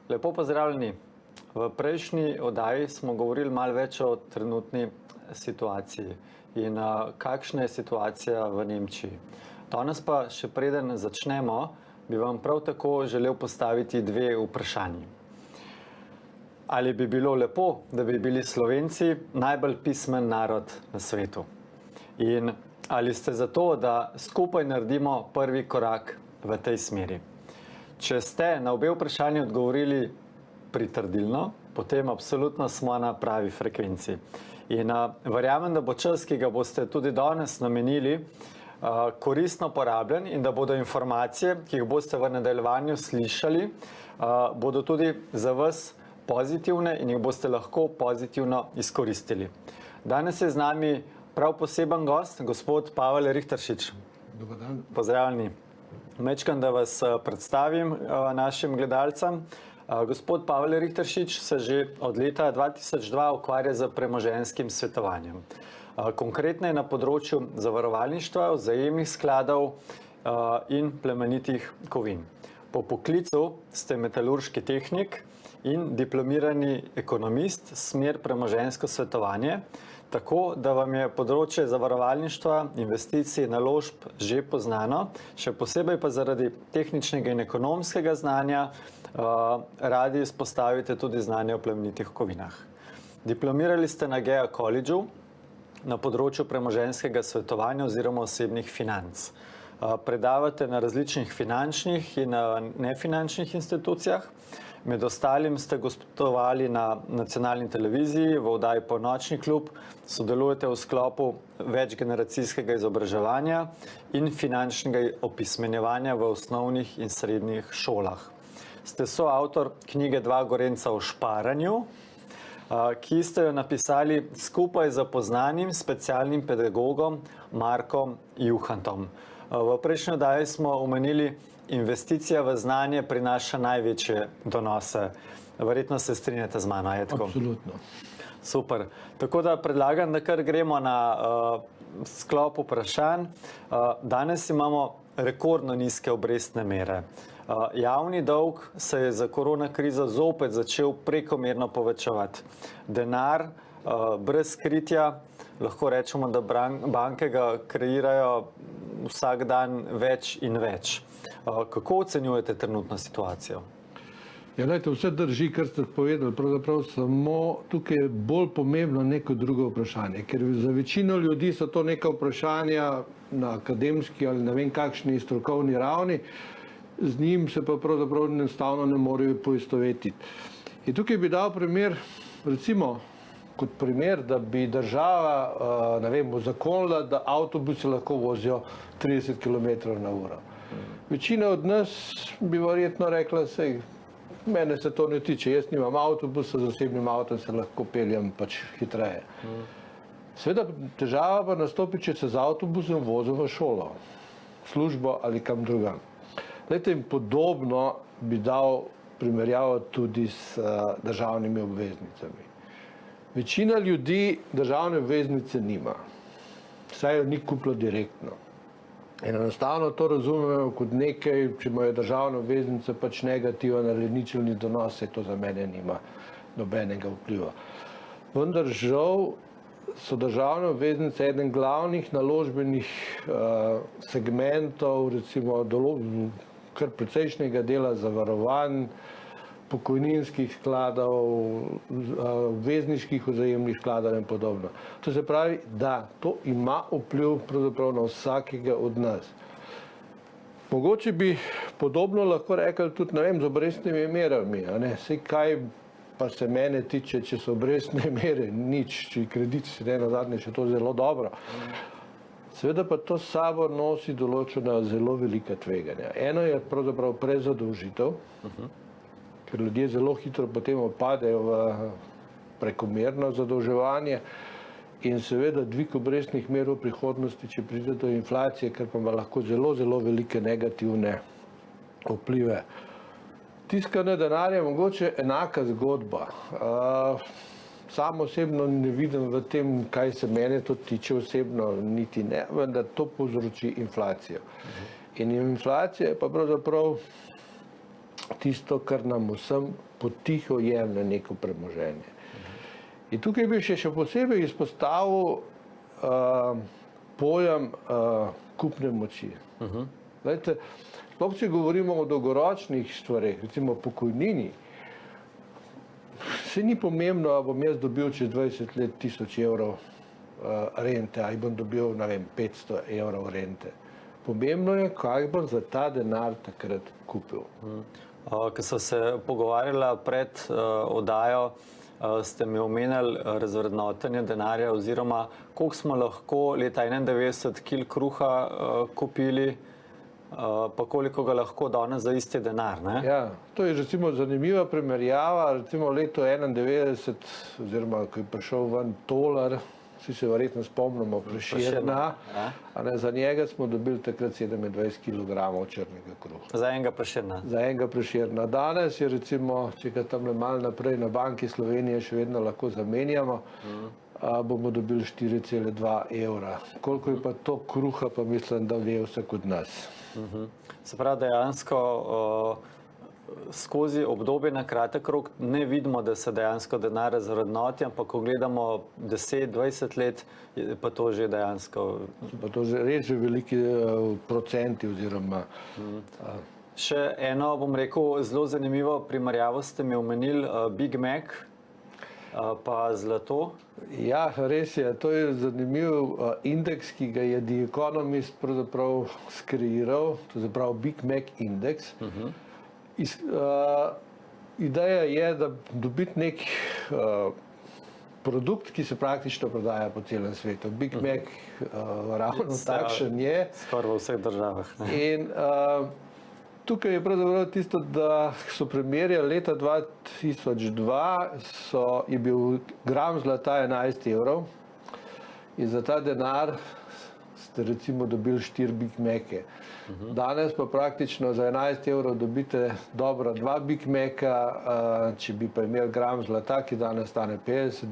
Lepo pozdravljeni. V prejšnji oddaji smo govorili malo več o trenutni situaciji in kakšna je situacija v Nemčiji. Danes pa, še preden začnemo, bi vam prav tako želel postaviti dve vprašanji. Ali bi bilo lepo, da bi bili Slovenci najbolj pismen narod na svetu? In ali ste za to, da skupaj naredimo prvi korak v tej smeri? Če ste na obe vprašanji odgovorili pritrdilno, potem absolutno smo na pravi frekvenci. In verjamem, da bo čas, ki ga boste tudi danes namenili, koristno porabljen in da bodo informacije, ki jih boste v nadaljevanju slišali, bodo tudi za vas pozitivne in jih boste lahko pozitivno izkoristili. Danes je z nami prav poseben gost, gospod Pavel Richteršič. Dobar dan. Pozdravljeni. Mečkam, da vas predstavim našim gledalcem. Gospod Pavel Richteršič se že od leta 2002 ukvarja z premoženjskim svetovanjem. Konkretno je na področju zavarovalništva, vzajemnih skladov in plemenitih kovin. Po poklicu ste metalurški tehnik in diplomirani ekonomist, smer premoženjsko svetovanje, tako da vam je področje zavarovalništva, investicij, naložb že poznano, še posebej pa zaradi tehničnega in ekonomskega znanja radi izpostavite tudi znanje o plemenitih kovinah. Diplomirali ste na GEA Collegeu na področju premoženjskega svetovanja oziroma osebnih financ. Predavate na različnih finančnih in nefinančnih institucijah. Med ostalim ste gostovali na nacionalni televiziji, v oddaji Polnočni klub, sodelujete v sklopu večgeneracijskega izobraževanja in finančnega opismenjevanja v osnovnih in srednjih šolah. Ste soavtor knjige Dva Gorenjca o šparanju, ki ste jo napisali skupaj z poznanim specialnim pedagogom Markom Juhantom. V prejšnji oddaji smo omenili, investicija v znanje prinaša največje donose. Verjetno se strinjate z mano, je tako? Absolutno. Super. Tako da predlagam, da kar gremo na sklop vprašanj. Danes imamo rekordno nizke obrestne mere. Javni dolg se je za korona krizo zopet začel prekomerno povečevati. Denar brez kritja, lahko rečemo, da banke ga kreirajo vsak dan več in več. Kako ocenjujete trenutno situacijo? Ja, gledajte, vse drži, kar ste povedali, pravzaprav samo tukaj je bolj pomembno neko drugo vprašanje, ker za večino ljudi so to neka vprašanja na akademski ali ne vem kakšni strokovni ravni, z njim se pa pravzaprav enostavno ne morejo poistovetiti. In tukaj bi dal primer, recimo, kot primer, da bi država, ne vem, uzakonila, da avtobusi lahko vozijo 30 km/h. Večina od nas bi verjetno rekla, sej, mene se to ne tiče, jaz nimam avtobusa, z osebnim avtom se lahko peljem pač hitreje. Seveda težava pa nastopi, če se z avtobusom vozim v šolo, službo ali kam drugam. Glejte, in podobno bi dal primerjavo tudi s državnimi obveznicami. Večina ljudi državne obveznice nima, saj jo ni kupila direktno. In enostavno to razumemo kot nekaj, če imajo državne obveznice pač negativen ali ničelni donos, to za mene nima nobenega vpliva. Vendar žal so državne obveznice eden glavnih naložbenih segmentov, recimo kar precejšnjega dela zavarovanj, pokojninskih skladov, obvezniških vzajemnih skladov in podobno. To se pravi, da to ima vpliv pravzaprav na vsakega od nas. Mogoče bi podobno lahko rekli tudi, ne vem, z obrestnimi merami, saj kaj pa se mene tiče, če so obrestne mere nič, če kredit se ne nazadnje, še to zelo dobro. Seveda pa to s sabo nosi določena zelo velika tveganja. Eno je pravzaprav prezadolžitev, ker ljudje zelo hitro potem opadejo v prekomerno zadolževanje in seveda dvig obrestnih mer v prihodnosti, če pride do inflacije, ker pa ima lahko zelo, zelo velike negativne vplive. Tiskanje denarja je mogoče enaka zgodba. Sam osebno ne vidim v tem, kaj se mene to tiče osebno, niti ne, vendar to povzroči inflacijo. In inflacija je pa pravzaprav tisto, kar nam vsem potiho jemlje neko premoženje. In tukaj bi še posebej izpostavil pojem kupne moči. Glejte, sploh če govorimo o dolgoročnih stvareh, recimo pokojnini, se ni pomembno, ali bom jaz dobil čez 20 let 1000 evrov rente, ali bom dobil, ne vem, 500 evrov rente. Pomembno je, kaj bom za ta denar takrat kupil. Ko so se pogovarjala pred oddajo, ste mi omenjali razvrednotenje denarja oziroma koliko smo lahko leta 91 kil kruha kupili, pa koliko ga lahko danes za isti denar, ne? Ja, to je recimo zanimiva primerjava, recimo leto 91 oziroma ko je prišel ven tolar, vsi se verjetno spomnimo Prešerna, za njega smo dobili takrat 27 kg črnega kruha. Za enega Prešerna? Za enega Prešerna. Danes je recimo, če ga tam malo naprej na Banki Slovenije še vedno lahko zamenjamo, bomo dobili 4,2 evra. Koliko je pa to kruha, pa mislim, da ve vsak od nas. Se pravi, dejansko skozi obdobje na kratek rok ne vidimo, da se dejansko denar razvrednoti, ampak ko gledamo 10-20 let, pa to že dejansko... Pa to res že veliki procenti oziroma... Še eno, bom rekel, zelo zanimivo primerjavo ste mi omenili, Big Mac pa zlato. Ja, res je. To je zanimiv indeks, ki ga je The Economist pravzaprav skreiral, to je prav Big Mac indeks. Ideja je, da dobiti nek produkt, ki se praktično prodaja po celem svetu. Big Mac ravno takšen je. Skoraj v vseh državah. In tukaj je pravzaprav tisto, da so primerjali leta 2002, je bil gram zlata 11 evrov in za ta denar ste recimo dobili 4 Big Mace. Danes pa praktično za 11 evrov dobite dobra 2 Big Maca, če bi pa imeli gram zlata, ki danes stane 50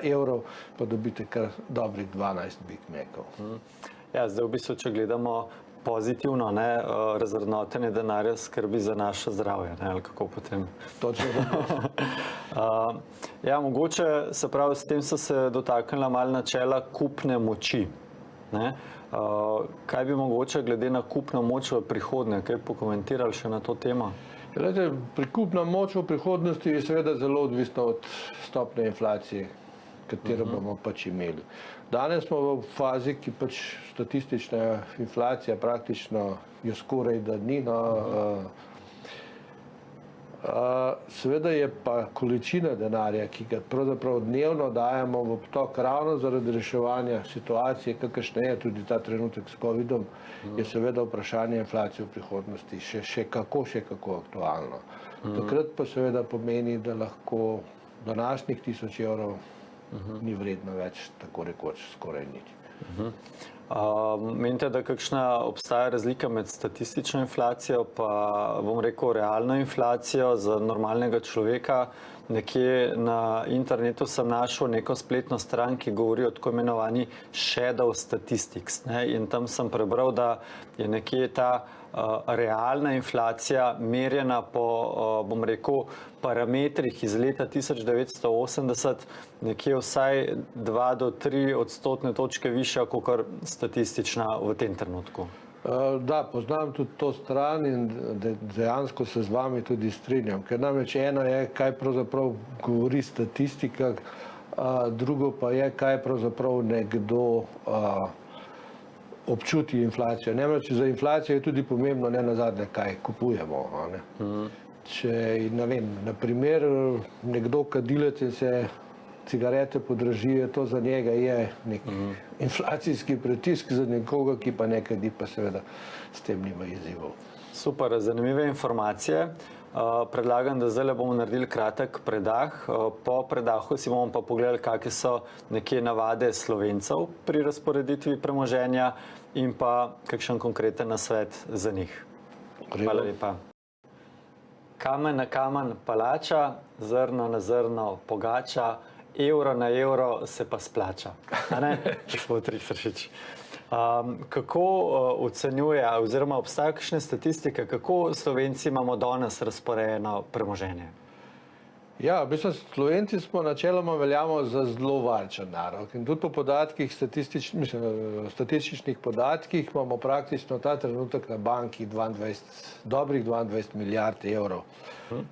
evrov, pa dobite kar dobrih 12 Big Macov. Ja, zdaj v bistvu, če gledamo pozitivno, razvrednotenje denarja skrbi za naše zdravje, ali kako potem? Točno tako. Ja, mogoče, se pravi, s tem so se dotaknila malo načela kupne moči. Kaj bi mogoče glede na kupno moč v prihodnje, kaj pokomentirali še na to temo? Glede, kupna moč v prihodnosti je seveda zelo odvisna od stopnje inflacije, katero bomo pač imeli. Danes smo v fazi, ki pač statistična inflacija praktično jo skoraj da ni. Seveda je pa količina denarja, ki ga pravzaprav dnevno dajemo v obtok ravno zaradi reševanja situacije, kakršna je tudi ta trenutek s COVID-om, je seveda vprašanje inflacije v prihodnosti še kako aktualno. Takrat pa seveda pomeni, da lahko današnjih 1000 evrov ni vredno več tako rekoč skoraj nič. Menite, da kakšna obstaja razlika med statistično inflacijo pa, bom rekel, realno inflacijo za normalnega človeka? Nekje na internetu sem našel neko spletno stran, ki govori o tako imenovani shadow statistics. In tam sem prebral, da je nekje ta realna inflacija merjena po, bom rekel, parametrih iz leta 1980, nekje vsaj 2 do 3 odstotne točke višja, kot statistična v tem trenutku. Da, poznam tudi to stran in dejansko se z vami tudi strinjam, ker namreč eno je, kaj pravzaprav govori statistika, drugo pa je, kaj pravzaprav nekdo občuti inflacijo. Namreč za inflacijo je tudi pomembno ne nazadnje, kaj kupujemo. Če, ne vem, na primer nekdo kadilec in se cigarete podražijo, to za njega je nek inflacijski pritisk, za nekoga, ki pa ne kadi, pa seveda s tem nima izzivov. Super, zanimive informacije. Predlagam, da zdaj bomo naredili kratek predah. Po predahu si bomo pa pogledali, kakšne so nekje navade Slovencev pri razporeditvi premoženja in pa kakšen konkreten nasvet za njih. Hvala lepa. Kamen na kamen palača, zrno na zrno pogača, evro na evro se pa splača. A ne, gospod Richteršič? Kako ocenjuje, oziroma obstaja kakšne statistike, kako Slovenci imamo danes razporejeno premoženje? Ja, v bistvu Slovenci smo načeloma veljamo za zelo varčen narod in tudi po podatkih, statističnih podatkih imamo praktično ta trenutek na banki dobrih 22 milijard evrov.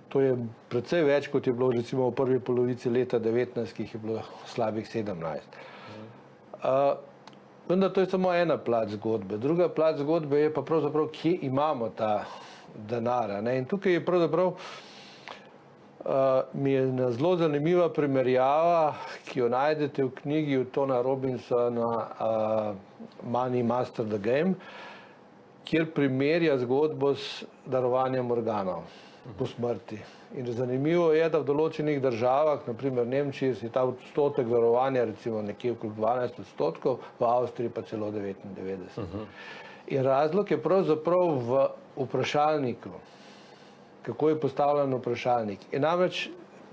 To je precej več, kot je bilo recimo v prvi polovici leta 2019, ki jih je bilo slabih 17. Vendar to je samo ena plat zgodbe. Druga plat zgodbe je pa pravzaprav, kje imamo ta denar. In tukaj je pravzaprav mi je zelo zanimiva primerjava, ki jo najdete v knjigi Tona Robinsona Money Master the Game, kjer primerja zgodbo s darovanjem organov po smrti. In zanimivo je, da v določenih državah, naprimer v Nemčiji, je ta odstotek darovanja recimo nekje okrog 12%, v Avstriji pa celo 99%. In razlog je pravzaprav v vprašalniku, kako je postavljen vprašalnik. In namreč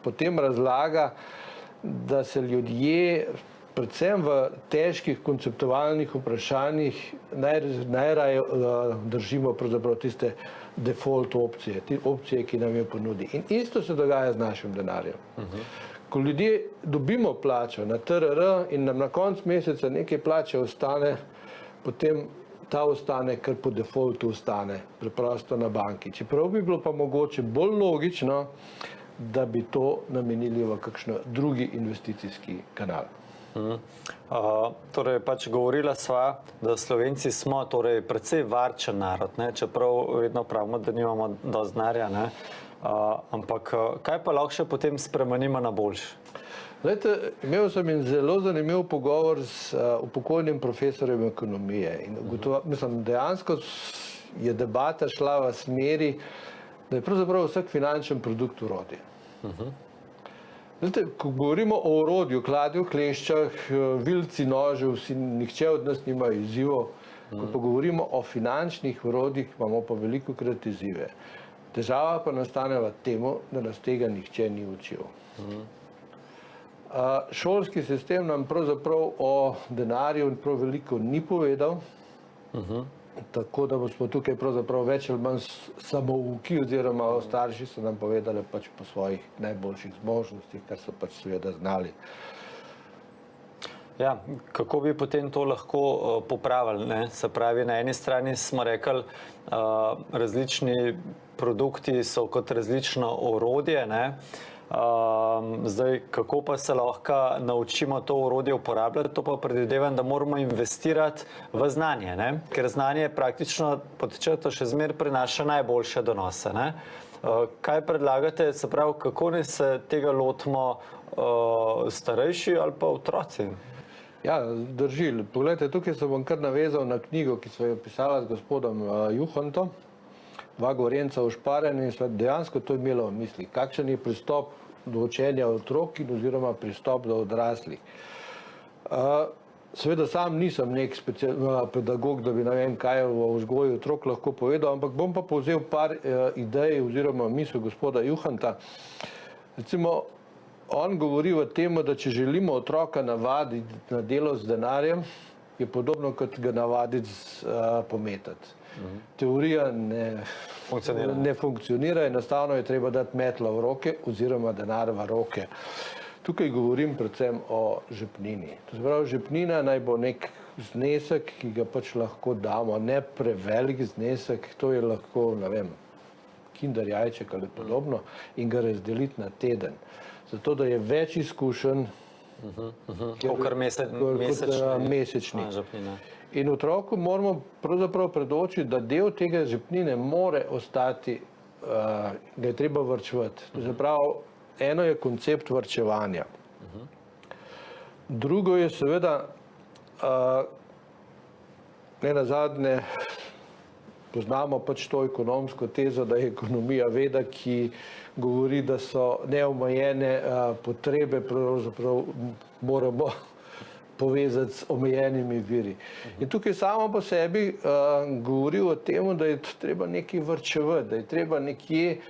potem razlaga, da se ljudje, predvsem v težkih konceptualnih vprašanjih, najraje držimo pravzaprav tiste default opcije, te opcije, ki nam jo ponudi. In isto se dogaja z našim denarjem. Ko ljudje dobimo plačo na TRR in nam na koncu meseca nekaj plače ostane, potem ta ostane, kar po defaultu ostane, preprosto na banki. Čeprav bi bilo pa mogoče bolj logično, da bi to namenili v kakšno drugi investicijski kanal. Torej, pač govorila sva, da Slovenci smo torej precej varčen narod, ne? Čeprav vedno pravimo, da nimamo dosti denarja, ne? Ampak kaj pa lahko še potem spremenimo na boljše? Glejte, imel sem in zelo zanimiv pogovor s upokojenim profesorjem ekonomije in mislim, dejansko je debata šla v smeri, da je pravzaprav vsak finančen produkt orodje. Glejte, ko govorimo o orodju, kladju, kleščah, vilci, nožev, nihče od nas nima izzivov, ko pa govorimo o finančnih orodjih, imamo pa velikokrat izzive. Težava pa nastane v temu, da nas tega nihče ni učil. Šolski sistem nam pravzaprav o denarju prav veliko ni povedal, tako da smo tukaj pravzaprav več ali manj samouki, oziroma starši so nam povedali pač po svojih najboljših zmožnostih, kar so pač seveda znali. Ja, kako bi potem to lahko popravili, ne? Se pravi, na eni strani smo rekli, različni produkti so kot različno orodje, ne? Zdaj, kako pa se lahko naučimo to orodje uporabljati, to pa predvidevam, da moramo investirati v znanje, ne? Ker znanje praktično pod črto še zmeraj prinaša najboljše donose, ne? Kaj predlagate, se pravi, kako ne se tega lotimo starejši ali pa otroci? Ja, drži. Poglejte, tukaj se bom kar navezal na knjigo, ki sva jo pisala z gospodom Juhantom, Dva Gorenca o šparanju, in sva dejansko to imela v misli. Kakšen je pristop do učenja otrok in oziroma pristop do odraslih. Seveda sam nisem nek pedagog, da bi ne vem kaj o vzgoji otrok lahko povedal, ampak bom pa povzel par idej oziroma misel gospoda Juhanta. Recimo, on govori o tem, da če želimo otroka navaditi na delo z denarjem, je podobno kot ga navaditi pometati. Teorija ne funkcionira, enostavno je treba dati metlo v roke oziroma denar v roke. Tukaj govorim predvsem o žepnini. To se pravi, žepnina naj bo nek znesek, ki ga pač lahko damo, ne prevelik znesek, to je lahko, ne vem, kinder jajček ali podobno, in ga razdeliti na teden. Zato, da je več izkušenj kot mesečni. In otroku moramo pravzaprav predočiti, da del tega žepnine more ostati, ga je treba varčevati. To se pravi, eno je koncept varčevanja. Drugo je seveda, nenazadnje, poznamo pač to ekonomsko tezo, da je ekonomija veda, ki govori, da so neomejene potrebe, pravzaprav moramo povezati z omejenimi viri. In tukaj samo po sebi govori o tem, da je treba nekaj varčevati, da je treba nekje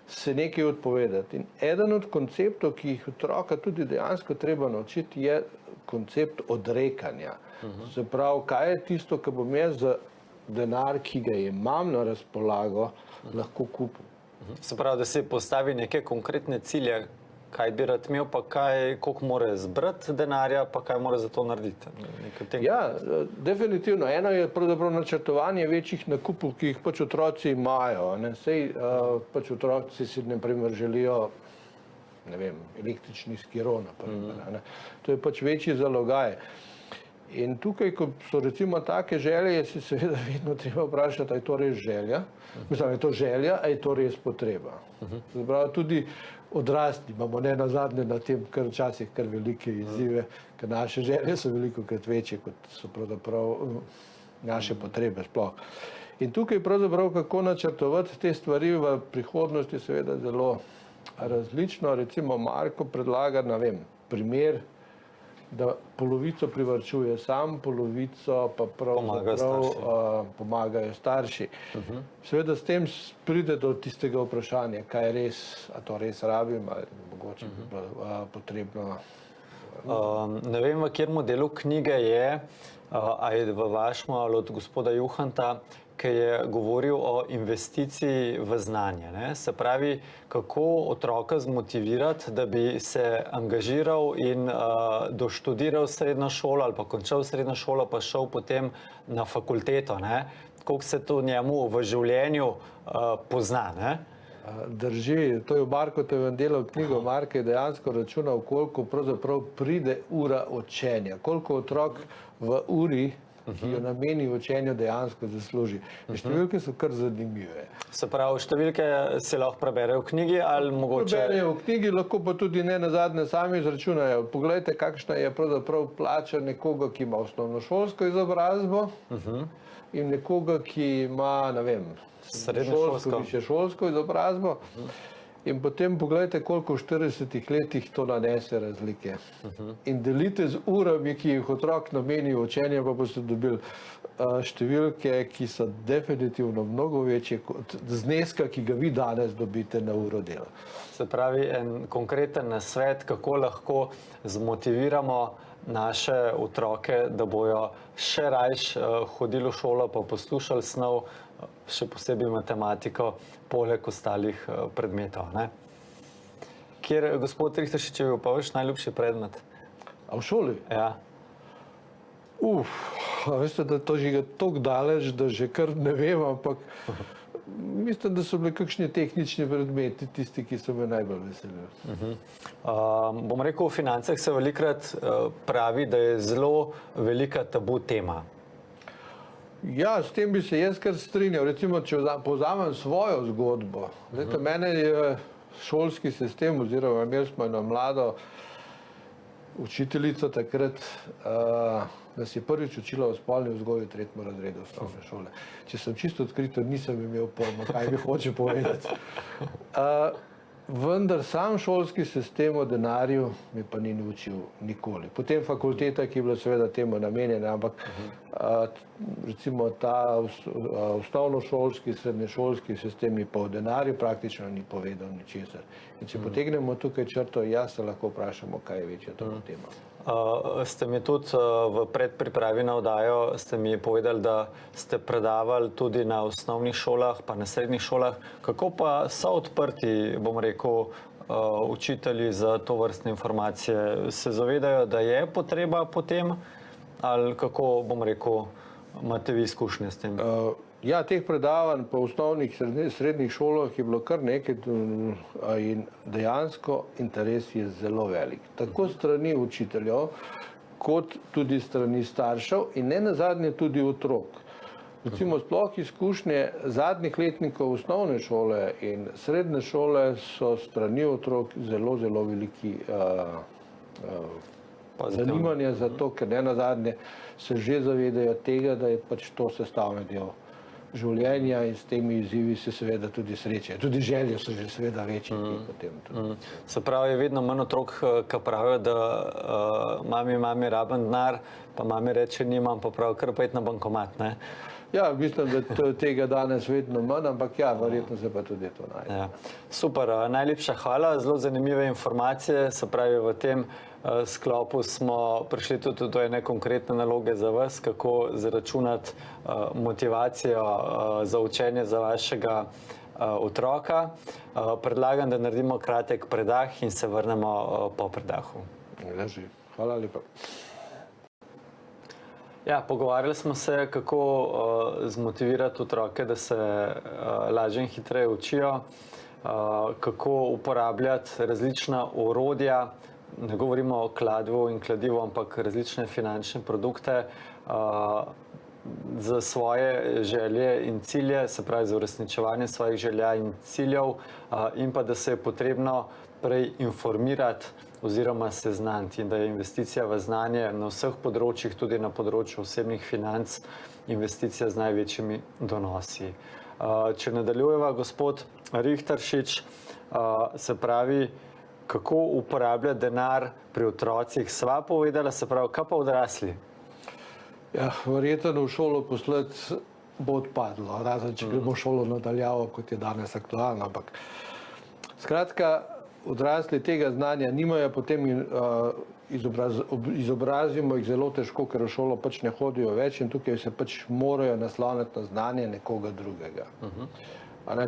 se nekaj odpovedati. In eden od konceptov, ki jih otroka tudi dejansko treba naučiti, je koncept odrekanja. Se pravi, kaj je tisto, kar bom jaz za denar, ki ga imam na razpolago, lahko kupil. Se pravi, da si postavi neke konkretne cilje, kaj bi rad imel, pa koliko mora zbrati denarja, pa kaj mora za to narediti. Ja, definitivno. Eno je pravzaprav načrtovanje večjih nakupov, ki jih pač otroci imajo. Sej pač otroci si naprimer želijo, ne vem, električni skiro, naprimer. To je pač večji zalogaj. In tukaj, ko so recimo take želje, je se seveda vedno treba vprašati, ali je to res želja. Mislim, je to želja, ali je to res potreba. Zapravo tudi odrasli imamo ne nazadnje na tem kar včasih kar velike izzive, ker naše želje so velikokrat večje, kot so pravzaprav naše potrebe sploh. In tukaj pravzaprav kako načrtovati te stvari v prihodnosti seveda zelo različno. Recimo Marko predlaga, ne vem, primer, da polovico privarčuje sam, polovico pa pomagajo starši. Seveda s tem pride do tistega vprašanja, kaj je res, a to res rabim, ali mogoče bi bilo potrebno. Ne vem, v katerem delu knjige je, ali je v vašem ali od gospoda Juhanta, ki je govoril o investiciji v znanje. Ne? Se pravi, kako otroka zmotivirati, da bi se angažiral in doštudiral srednjo šolo ali pa končal srednjo šolo, pa šel potem na fakulteto. Ne? Koliko se to njemu v življenju pozna. Ne? Drži, to je v Markotovem delu knjigo. Marko je dejansko računal, koliko pravzaprav pride ura učenja, koliko otrok v uri, ki jo nameni učenju, dejansko zasluži. Številke so kar zanimive. Se pravi, številke se lahko preberejo v knjigi ali mogoče? Preberejo v knjigi, lahko pa tudi ne nazadnje sami izračunajo. Poglejte, kakšna je pravzaprav plača nekoga, ki ima osnovnošolsko izobrazbo in nekoga, ki ima, ne vem, srednješolsko, višješolsko izobrazbo. In potem pogledajte, koliko v 40 letih to nanese razlike. In delite z urami, ki jih otrok nameni v učenje, pa boste dobili številke, ki so definitivno mnogo večje kot zneska, ki ga vi danes dobite na uro dela. Se pravi, en konkreten nasvet, kako lahko zmotiviramo naše otroke, da bojo še rajš hodili v šolo, pa poslušali snov, še posebej matematiko, poleg ostalih predmetov. Ne? Kjer, gospod Richteršič, je bil pa vaš najljubši predmet? A v šoli? Ja. Veste, da to že je toliko daleč, da že kar ne vem, ampak mislim, da so bili kakšni tehnični predmeti tisti, ki so me najbolj veselili. Bom rekel, v financah se velikokrat pravi, da je zelo velika tabu tema. Ja, s tem bi se jaz kar strinjal. Recimo, če povzamem svojo zgodbo. Mene je šolski sistem, oziroma imeli smo eno mlado učiteljico takrat, nas je prvič učila o spolni vzgoji v 3. razredu osnovne šole. Če sem čisto odkrito, nisem imel pojma, kaj mi hoče povedati. Vendar sam šolski sistem o denarju me pa ni naučil nikoli. Potem fakulteta, ki je bila seveda temu namenjena, ampak recimo ta osnovnošolski, srednješolski sistem mi pa o denarju praktično ni povedal ničesar. In če potegnemo tukaj črto, se lahko vprašamo, kaj je večja to tema. Ste mi tudi v predpripravi na oddajo ste mi povedali, da ste predavali tudi na osnovnih šolah, pa na srednjih šolah. Kako pa so odprti, bom rekel, učitelji za to vrstne informacije? Se zavedajo, da je potreba po tem, ali kako, bom rekel, imate vi izkušnje s tem? Ja, teh predavanj po osnovnih srednjih šolah je bilo kar nekaj in dejansko interes je zelo velik. Tako strani učiteljev, kot tudi strani staršev in ne nazadnje tudi otrok. Recimo sploh izkušnje zadnjih letnikov osnovne šole in srednje šole so strani otrok zelo, zelo veliki zanimanja za to, ker ne nazadnje se že zavedajo tega, da je pač to sestavni del življenja in s temi izzivi se seveda tudi srečajo. Tudi želje so že seveda večje potem. Se pravi, je vedno manj otrok, ki pravijo, da mami rabim denar, pa mami reče nimam, pa pravi, kar pa iti na bankomat, ne? Ja, mislim, da tega danes vedno manj, ampak ja, verjetno se pa tudi to najde. Ja. Super, najlepša hvala, zelo zanimive informacije, se pravi v tem sklopu smo prišli tudi do ene konkretne naloge za vas, kako zaračunati motivacijo za učenje za vašega otroka. Predlagam, da naredimo kratek predah in se vrnemo po predahu. Leži. Hvala lepa. Ja, pogovarjali smo se, kako zmotivirati otroke, da se lažje in hitreje učijo, kako uporabljati različna orodja, ne govorimo o kladivu in kladivu, ampak različne finančne produkte za svoje želje in cilje, se pravi za uresničevanje svojih želja in ciljev, in pa da se je potrebno prej informirati oziroma seznaniti in da je investicija v znanje na vseh področjih, tudi na področju osebnih financ, investicija z največjimi donosi. Če nadaljujeva, gospod Richteršič, se pravi, kako uporabljati denar pri otrocih, sva povedala, se pravi, kaj pa odrasli? Ja, verjetno v šolo poslati bo odpadlo, razen če gremo šolo nadaljavo, kot je danes aktualno, ampak skratka, odrasli tega znanja nimajo, potem izobrazimo jih zelo težko, ker v šolo pač ne hodijo več in tukaj se pač morajo nasloniti na znanje nekoga drugega.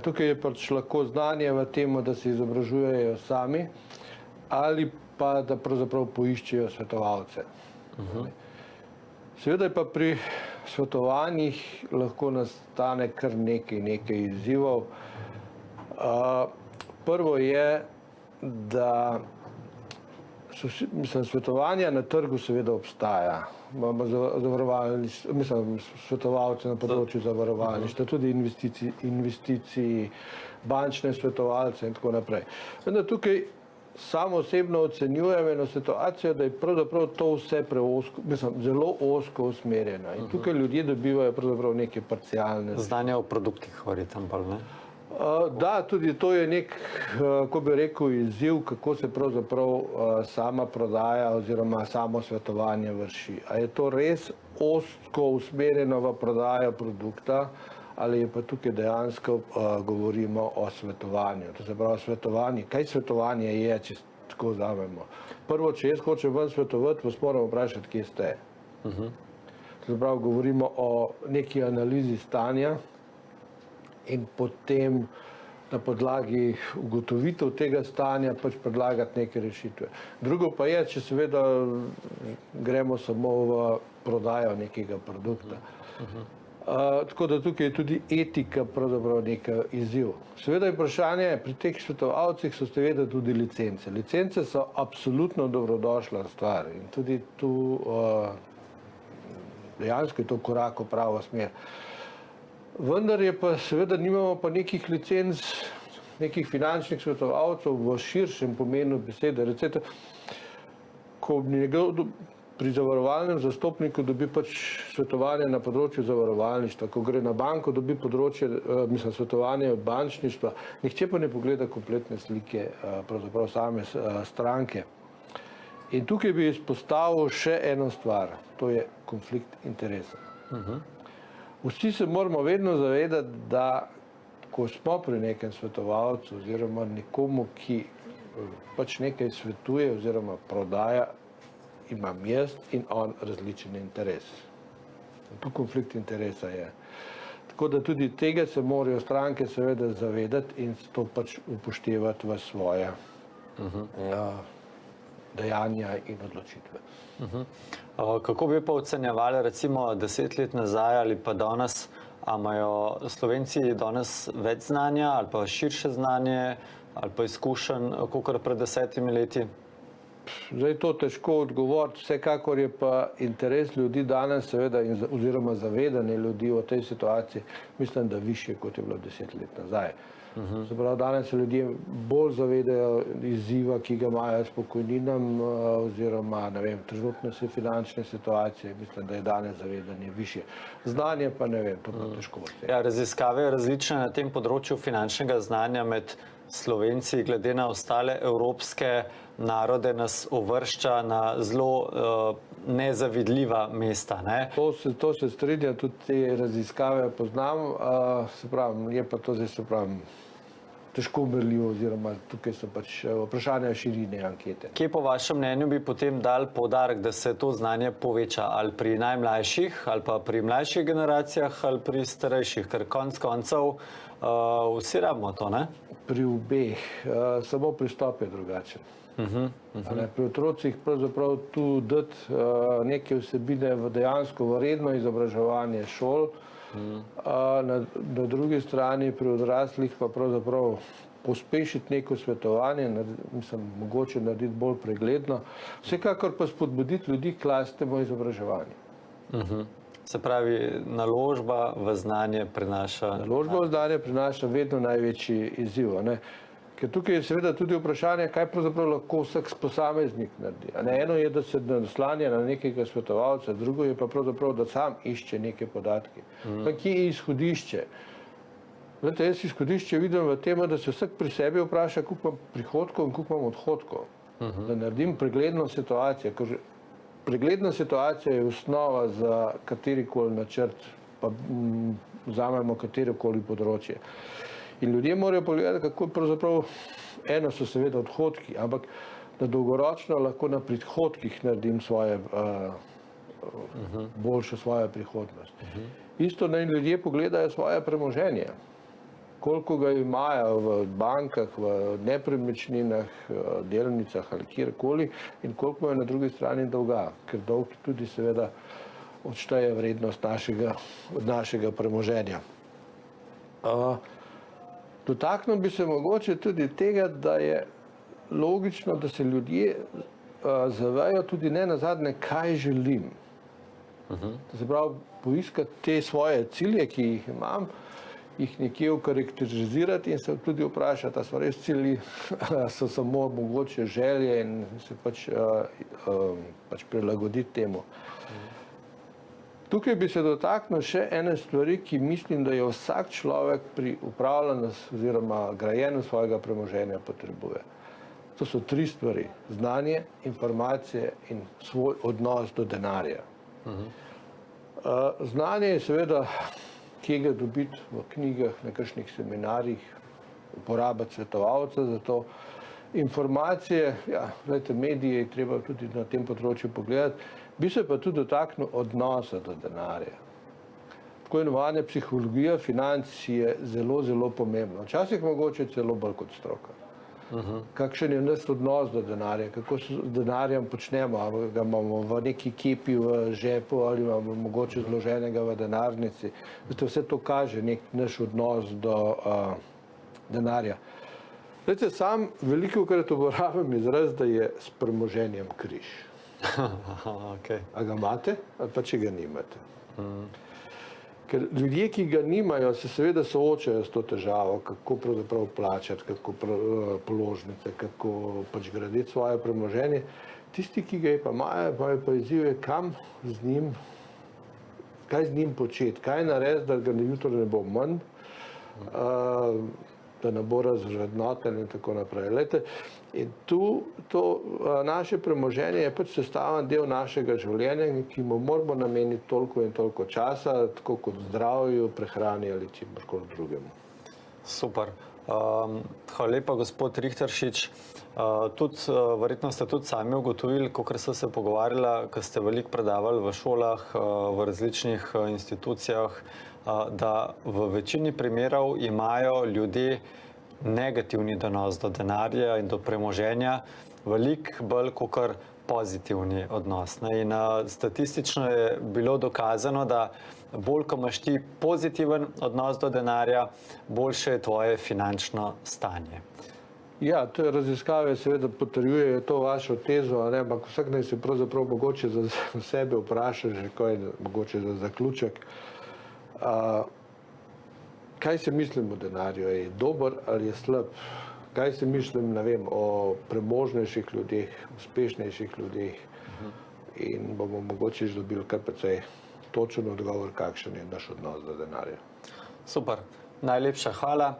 Tukaj je pač lahko znanje v tem, da se izobražujejo sami ali pa da pravzaprav poiščejo svetovalce. Seveda je pa pri svetovanjih lahko nastane kar nekaj izzivov. Prvo je, da svetovanja na trgu seveda obstaja. Imamo svetovalce na področju zavarovalništva, tudi investicij, bančne svetovalce in tako naprej. Vendar tukaj samo osebno ocenjujem eno situacijo, da je pravzaprav to vse zelo ozko usmerjeno. In tukaj ljudje dobivajo pravzaprav neke parcialne znanje o produktih, verjetno bolj, ne? Da, tudi to je nek, kako bi rekel, izziv, kako se pravzaprav sama prodaja oziroma samo svetovanje vrši. A je to res ozko usmerjeno v prodajo produkta ali je pa tukaj dejansko govorimo o svetovanju. To se pravi svetovanje. Kaj svetovanje je, če tako vzamemo? Prvo, če jaz hočem vam svetovati, vas moram vprašati, kje ste. To se pravi, govorimo o neki analizi stanja in potem na podlagi ugotovitev tega stanja pač predlagati neke rešitve. Drugo pa je, če seveda gremo samo v prodajo nekega produkta. Tako da tukaj je tudi etika pravzaprav neka izziv. Seveda je vprašanje, pri teh svetovalcih so seveda tudi licence. Licence so absolutno dobrodošla stvar in tudi tu dejansko je to korak v pravo smer. Vendar je pa seveda nimamo pa nekih licenc, nekih finančnih svetovalcev v širšem pomenu besede. Recite, ko nekdo pri zavarovalnem zastopniku dobi pač svetovanje na področju zavarovalništva, ko gre na banko, dobi svetovanje od bančništva, nihče pa ne pogleda kompletne slike pravzaprav same stranke. In tukaj bi izpostavil še eno stvar, to je konflikt interesa. Vsi se moramo vedno zavedati, da ko smo pri nekem svetovalcu oziroma nekomu, ki pač nekaj svetuje oziroma prodaja, imam jaz in on različen interes. Tu konflikt interesa je. Tako da tudi tega se morajo stranke seveda zavedati in to pač upoštevati v svoje dejanja in odločitve. Kako bi pa ocenjevali recimo 10 let nazaj ali pa danes, a imajo Slovenci danes več znanja ali pa širše znanje ali pa izkušenj kakor pred 10 leti? Zdaj to težko odgovoriti, vsekakor je pa interes ljudi danes seveda oziroma zavedanje ljudi o tej situaciji, mislim, da višje kot je bilo 10 let nazaj. Se pravi, danes se ljudje bolj zavedajo izziva, ki ga imajo s pokojninami oziroma, ne vem, trenutne finančne situacije, mislim, da je danes zavedanje višje. Znanje pa ne vem, to pa težko. Ja, raziskave različne na tem področju finančnega znanja med Slovenci, glede na ostale evropske narode, nas uvršča na zelo nezavidljiva mesta. Ne? To se strinja, tudi te raziskave poznam, se pravi, je pa to zdaj, se pravi, težko merljivo, oziroma tukaj so pač vprašanja širine ankete. Kje po vašem mnenju bi potem dal poudarek, da se to znanje poveča, ali pri najmlajših, ali pa pri mlajših generacijah, ali pri starejših, ker konec koncev vsi rabimo to, ne? Pri obeh, samo pristop je drugačen. Pri otrocih pravzaprav tu dati neke vsebine v dejansko redno izobraževanje šol, na drugi strani pri odraslih pa pravzaprav pospešiti neko svetovanje, mogoče narediti bolj pregledno, vsekakor pa spodbuditi ljudi k lastnemu izobraževanju. Se pravi, naložba v znanje prinaša... Naložba v znanje prinaša vedno največji izziv, ne? Ker tukaj je seveda tudi vprašanje, kaj pravzaprav lahko vsak posameznik naredi. Eno je, da se naslanja na nekega svetovalca, drugo je pa pravzaprav, da sam išče neke podatke. Pa kje je izhodišče? Glede, jaz izhodišče vidim v tem, da se vsak pri sebi vpraša, koliko imam prihodkov in koliko imam odhodkov. Da naredim pregledno situacijo. Ker pregledna situacija je osnova za katerikoli načrt, pa vzamemo katerokoli področje. In ljudje morajo pogledati, kako pravzaprav, eno so seveda odhodki, ampak da dolgoročno lahko na prihodkih naredim svoje, boljšo svojo prihodnost. Isto naj ljudje pogledajo svoje premoženje, koliko ga imajo v bankah, v nepremičninah, delnicah ali kjerkoli in koliko imajo na drugi strani dolga, ker dolg tudi seveda odšteje vrednost našega premoženja. Dotaknil bi se mogoče tudi tega, da je logično, da se ljudje zavejo tudi ne nazadnje, kaj želim. Se pravi, poiskati te svoje cilje, ki jih imam, jih nekje okarakterizirati in se tudi vprašati, a so res cilji, so samo mogoče želje in se pač prilagoditi temu. Tukaj bi se dotaknil še ene stvari, ki mislim, da je vsak človek pri upravljanju oziroma grajenju svojega premoženja potrebuje. To so 3 stvari: znanje, informacije in svoj odnos do denarja. Znanje je seveda, kje ga dobiti v knjigah, na kakšnih seminarjih, uporabiti svetovalca za to. Informacije, ja, gledajte, medije je treba tudi na tem področju pogledati, bi se pa tudi dotaknil odnosa do denarja. Tako imenovana psihologija financ je zelo, zelo pomembna. Včasih mogoče celo bolj kot stroka. Kakšen je naš odnos do denarja, kako z denarjem počnemo, ali ga imamo v neki kepi v žepu ali imamo mogoče zloženega v denarnici. Vse to kaže naš odnos do denarja. Glejte, sam velikokrat uporabim izraz, da je s premoženjem križ. Okay. A ga imate ali pa če ga nimate? Ker ljudje, ki ga nimajo, se seveda soočajo s to težavo, kako pravzaprav plačati, kako položnice, kako pač graditi svoje premoženje. Tisti, ki ga pa imajo pa izzive, kam z njim, kaj z njim početi, kaj narediti, da ga jutro ne bo manj, da ne bo razvrednoten in tako naprej. Lejte, in to naše premoženje je pač sestaven del našega življenja, ki mu moramo nameniti toliko in toliko časa, tako kot zdravju, prehrani ali čemurkoli drugemu. Super. Hvala lepa, gospod Richteršič. Verjetno ste tudi sami ugotovili, kakor ste se pogovarjali, ko ste veliko predavali v šolah, v različnih institucijah, da v večini primerov imajo ljudje negativni donos do denarja in do premoženja, veliko bolj kakor pozitivni odnos. In statistično je bilo dokazano, da bolj, ko imaš ti pozitiven odnos do denarja, boljše je tvoje finančno stanje. Ja, te raziskave seveda potrjujejo to vašo tezo, ampak vsak naj se pravzaprav mogoče za sebe vpraša, že kaj mogoče za zaključek. Kaj se mislim o denarju? Je dober ali je slab? Kaj se mislim, ne vem, o premožnejših ljudeh, uspešnejših ljudeh? In bomo mogoče že dobili kar precej točen odgovor, kakšen je naš odnos do denarja. Super. Najlepša hvala.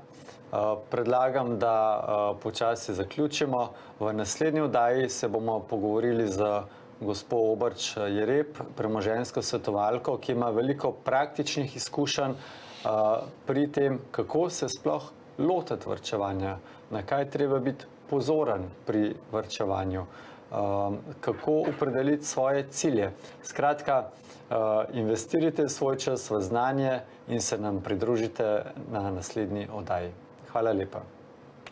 Predlagam, da počasi zaključimo. V naslednji oddaji se bomo pogovorili z gospo Obrč Jereb, premoženjsko svetovalko, ki ima veliko praktičnih izkušenj pri tem, kako se sploh lotiti varčevanja, na kaj treba biti pozoren pri varčevanju, kako opredeliti svoje cilje. Skratka, investirajte svoj čas v znanje in se nam pridružite na naslednji oddaji. Hvala lepa.